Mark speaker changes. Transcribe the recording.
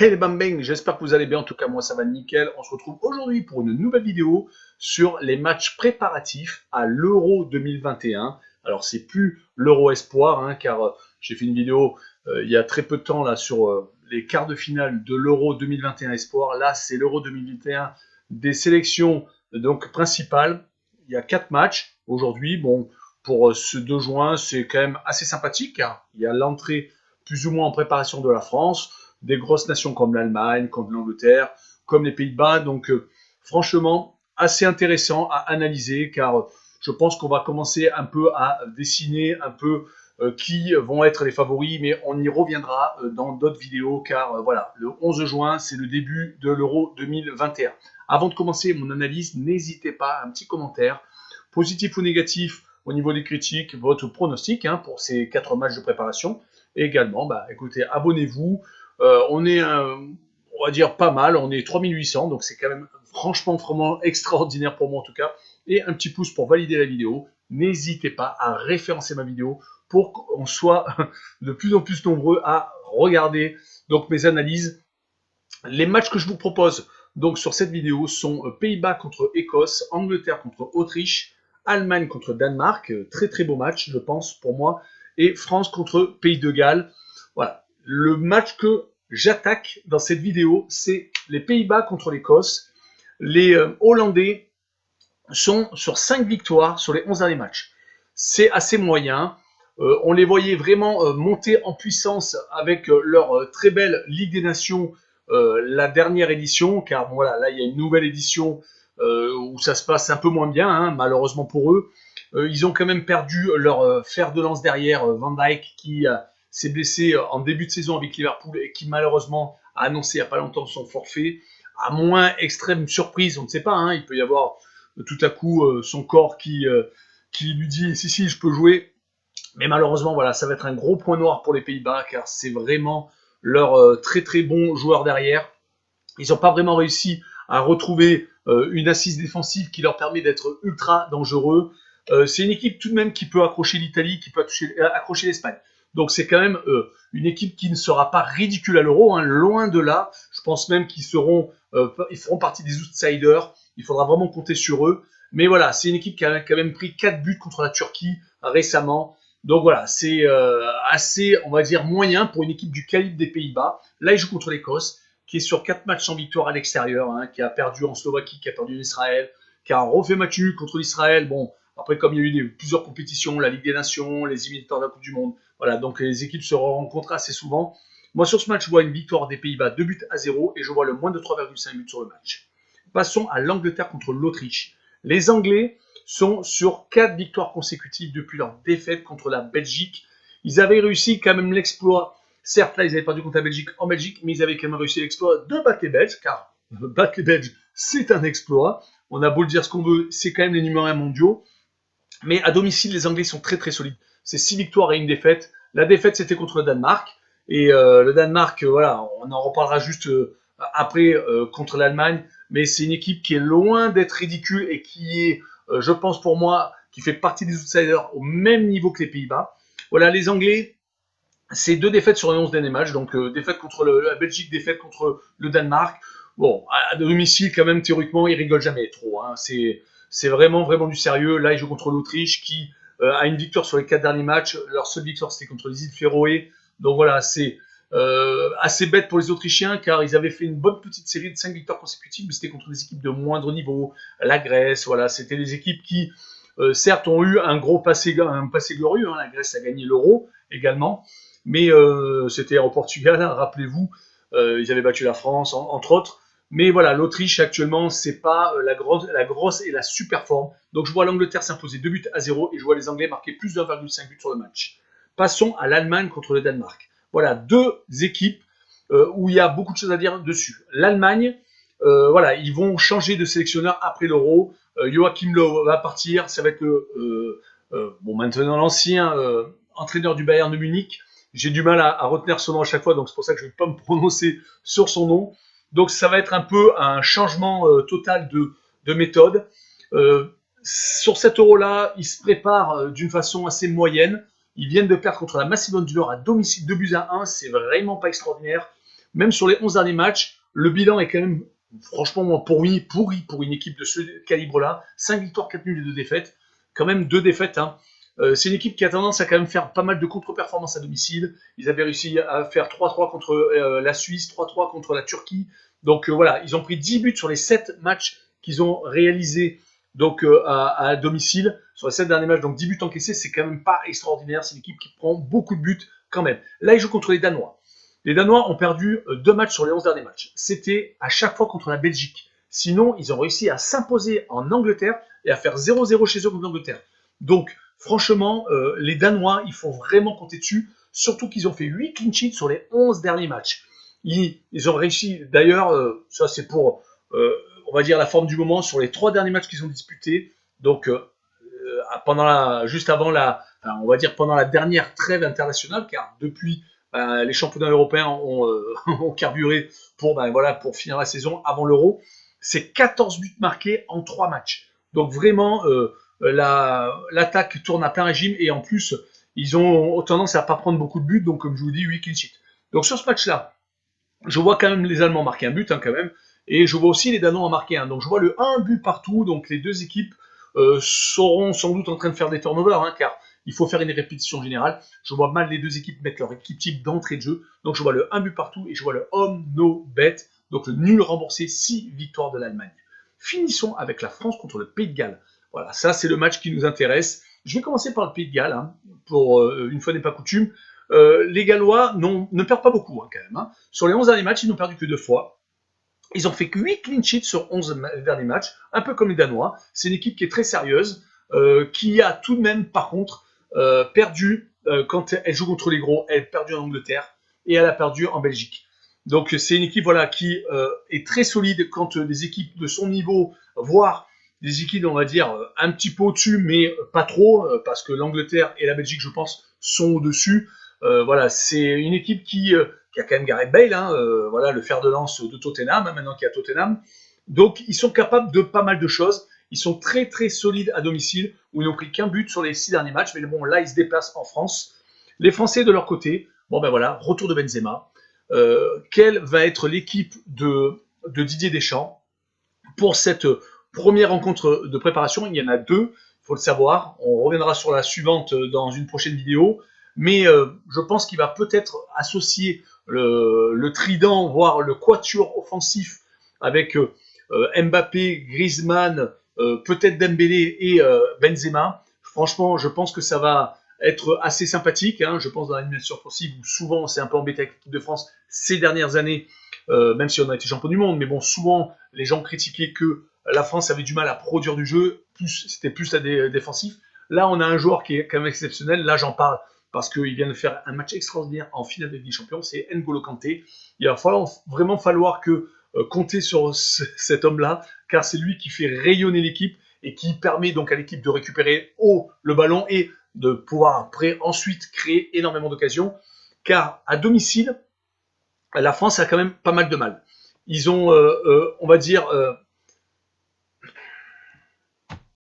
Speaker 1: Hey les bambins, j'espère que vous allez bien, en tout cas moi ça va nickel. On se retrouve aujourd'hui pour une nouvelle vidéo sur les matchs préparatifs à l'Euro 2021. Alors c'est plus l'Euro Espoir, hein, car j'ai fait une vidéo il y a très peu de temps là sur les quarts de finale de l'Euro 2021 Espoir. Là c'est l'Euro 2021 des sélections donc principales. Il y a 4 matchs aujourd'hui. Bon, pour ce 2 juin c'est quand même assez sympathique, car il y a l'entrée plus ou moins en préparation de la France, des grosses nations comme l'Allemagne, comme l'Angleterre, comme les Pays-Bas. Donc, franchement, assez intéressant à analyser, car je pense qu'on va commencer un peu à dessiner un peu qui vont être les favoris, mais on y reviendra dans d'autres vidéos, car voilà, le 11 juin, c'est le début de l'Euro 2021. Avant de commencer mon analyse, n'hésitez pas, un petit commentaire, positif ou négatif, au niveau des critiques, votre pronostic hein, pour ces 4 matchs de préparation. Et également, bah, écoutez, abonnez-vous. On est, on va dire, pas mal. On est 3800, donc c'est quand même franchement vraiment extraordinaire pour moi en tout cas. Et un petit pouce pour valider la vidéo. N'hésitez pas à référencer ma vidéo pour qu'on soit de plus en plus nombreux à regarder donc mes analyses. Les matchs que je vous propose donc sur cette vidéo sont Pays-Bas contre Écosse, Angleterre contre Autriche, Allemagne contre Danemark, très très beau match je pense pour moi, et France contre Pays de Galles. Voilà, le match que j'attaque dans cette vidéo, c'est les Pays-Bas contre l'Écosse. Les Hollandais sont sur 5 victoires sur les 11 derniers matchs. C'est assez moyen. On les voyait vraiment monter en puissance avec leur très belle Ligue des Nations, la dernière édition, car bon, voilà, là il y a une nouvelle édition où ça se passe un peu moins bien, hein, malheureusement pour eux. Ils ont quand même perdu leur fer de lance derrière, Van Dijk, qui s'est blessé en début de saison avec Liverpool et qui malheureusement a annoncé il n'y a pas longtemps son forfait. À moins extrême surprise, on ne sait pas, hein, il peut y avoir tout à coup son corps qui lui dit si je peux jouer, mais malheureusement voilà, ça va être un gros point noir pour les Pays-Bas, car c'est vraiment leur très très bon joueur derrière. Ils n'ont pas vraiment réussi à retrouver une assise défensive qui leur permet d'être ultra dangereux. C'est une équipe tout de même qui peut accrocher l'Italie, qui peut accrocher l'Espagne. Donc c'est quand même une équipe qui ne sera pas ridicule à l'Euro, hein, loin de là. Je pense même qu'ils ils feront partie des outsiders. Il faudra vraiment compter sur eux. Mais voilà, c'est une équipe qui a quand même pris 4 buts contre la Turquie récemment. Donc voilà, c'est assez, on va dire, moyen pour une équipe du calibre des Pays-Bas. Là, ils jouent contre l'Écosse, qui est sur 4 matchs sans victoire à l'extérieur, hein, qui a perdu en Slovaquie, qui a perdu en Israël, qui a refait match nul contre l'Israël. Bon, après, comme il y a eu plusieurs compétitions, la Ligue des Nations, les éliminatoires de la Coupe du Monde, voilà, donc les équipes se rencontrent assez souvent. Moi, sur ce match, je vois une victoire des Pays-Bas 2 buts à 0 et je vois le moins de 3,5 buts sur le match. Passons à l'Angleterre contre l'Autriche. Les Anglais sont sur 4 victoires consécutives depuis leur défaite contre la Belgique. Ils avaient réussi quand même l'exploit. Certes, là, ils avaient perdu contre la Belgique en Belgique, mais ils avaient quand même réussi l'exploit de battre les Belges, car battre les Belges, c'est un exploit. On a beau le dire ce qu'on veut, c'est quand même les numéros 1 mondiaux. Mais à domicile, les Anglais sont très très solides. C'est 6 victoires et une défaite. La défaite, c'était contre le Danemark. Et le Danemark, voilà, on en reparlera juste après contre l'Allemagne. Mais c'est une équipe qui est loin d'être ridicule et qui est, je pense pour moi, qui fait partie des outsiders au même niveau que les Pays-Bas. Voilà, les Anglais, c'est 2 défaites sur les 11 derniers matchs. Donc, défaite contre la Belgique, défaite contre le Danemark. Bon, à domicile, quand même, théoriquement, ils rigolent jamais trop. Hein. C'est vraiment, vraiment du sérieux. Là, ils jouent contre l'Autriche qui a une victoire sur les 4 derniers matchs. Leur seule victoire, c'était contre les îles Féroé. Donc voilà, c'est assez bête pour les Autrichiens, car ils avaient fait une bonne petite série de 5 victoires consécutives, mais c'était contre des équipes de moindre niveau. La Grèce, voilà, c'était des équipes qui, certes, ont eu un passé glorieux. Hein. La Grèce a gagné l'Euro également. Mais c'était au Portugal, hein, rappelez-vous, ils avaient battu la France, entre autres. Mais voilà, l'Autriche actuellement, c'est pas la grosse et la super forme. Donc je vois l'Angleterre s'imposer 2 buts à 0 et je vois les Anglais marquer plus de 1,5 buts sur le match. Passons à l'Allemagne contre le Danemark. Voilà, deux équipes où il y a beaucoup de choses à dire dessus. L'Allemagne, voilà, ils vont changer de sélectionneur après l'Euro. Joachim Löw va partir, ça va être bon, maintenant l'ancien entraîneur du Bayern de Munich. J'ai du mal à retenir son nom à chaque fois, donc c'est pour ça que je ne vais pas me prononcer sur son nom. Donc ça va être un peu un changement total de méthode. Sur cet Euro-là, ils se préparent d'une façon assez moyenne. Ils viennent de perdre contre la Macédoine du Nord à domicile 2 buts à 1. C'est vraiment pas extraordinaire. même sur les 11 derniers matchs, le bilan est quand même franchement pourri pour une équipe de ce calibre-là. 5 victoires, 4 nuls et 2 défaites. Quand même 2 défaites. Hein. C'est une équipe qui a tendance à quand même faire pas mal de contre-performances à domicile. Ils avaient réussi à faire 3-3 contre la Suisse, 3-3 contre la Turquie. Donc voilà, ils ont pris 10 buts sur les 7 matchs qu'ils ont réalisés donc, à domicile. Sur les 7 derniers matchs, donc 10 buts encaissés, c'est quand même pas extraordinaire. C'est une équipe qui prend beaucoup de buts quand même. Là, ils jouent contre les Danois. Les Danois ont perdu 2 matchs sur les 11 derniers matchs. C'était à chaque fois contre la Belgique. Sinon, ils ont réussi à s'imposer en Angleterre et à faire 0-0 chez eux contre l'Angleterre. Donc, franchement, les Danois, il faut vraiment compter dessus. Surtout qu'ils ont fait 8 clean sheets sur les 11 derniers matchs. Ils ont réussi, d'ailleurs, ça c'est pour, on va dire, la forme du moment, sur les 3 derniers matchs qu'ils ont disputés. Donc, juste avant on va dire pendant la dernière trêve internationale, car depuis les championnats européens ont carburé pour finir la saison avant l'Euro. C'est 14 buts marqués en 3 matchs. Donc vraiment, l'attaque tourne à plein régime et en plus, ils ont tendance à pas prendre beaucoup de buts, donc comme je vous dis, 8 clean sheets. Donc sur ce match-là, je vois quand même les Allemands marquer un but quand même, et je vois aussi les Danois en marquer un. Donc je vois le 1 but partout, donc les deux équipes seront sans doute en train de faire des turnovers, car il faut faire une répétition générale. Je vois mal les deux équipes mettre leur équipe type d'entrée de jeu. Donc je vois le 1 but partout et je vois le home no bet, donc le nul remboursé, 6 victoires de l'Allemagne. Finissons avec la France contre le Pays de Galles. Voilà, ça c'est le match qui nous intéresse. Je vais commencer par le Pays de Galles, pour une fois n'est pas coutume. Les Gallois ne perdent pas beaucoup quand même. Sur les 11 derniers matchs, ils n'ont perdu que 2 fois. Ils ont fait que 8 clean sheets sur 11 derniers matchs, un peu comme les Danois. C'est une équipe qui est très sérieuse, qui a tout de même, par contre, perdu quand elle joue contre les gros. Elle a perdu en Angleterre et elle a perdu en Belgique. Donc c'est une équipe qui est très solide quand des équipes de son niveau, voire des équipes, on va dire, un petit peu au-dessus, mais pas trop, parce que l'Angleterre et la Belgique, je pense, sont au-dessus. C'est une équipe qui a quand même Gareth Bale, le fer de lance de Tottenham, maintenant qu'il y a Tottenham. Donc ils sont capables de pas mal de choses. Ils sont très très solides à domicile, où ils n'ont pris qu'un but sur les 6 derniers matchs, mais bon, là ils se déplacent en France. Les Français de leur côté, retour de Benzema. Quelle va être l'équipe de Didier Deschamps pour cette première rencontre de préparation? Il y en a 2, il faut le savoir. On reviendra sur la suivante dans une prochaine vidéo. Mais je pense qu'il va peut-être associer le trident, voire le quatuor offensif avec Mbappé, Griezmann, peut-être Dembélé et Benzema. Franchement, je pense que ça va être assez sympathique. Je pense dans l'animation offensive où souvent on s'est un peu embêté avec l'équipe de France ces dernières années, même si on a été champion du monde. Mais bon, souvent les gens critiquaient que la France avait du mal à produire du jeu, c'était plus défensif. Là, on a un joueur qui est quand même exceptionnel. Là, j'en parle parce qu'il vient de faire un match extraordinaire en finale de Ligue des Champions, c'est N'Golo Kanté. Il va vraiment falloir compter sur cet homme-là, car c'est lui qui fait rayonner l'équipe et qui permet donc à l'équipe de récupérer haut le ballon et de pouvoir après ensuite créer énormément d'occasions, car à domicile, la France a quand même pas mal de mal. Ils ont, on va dire,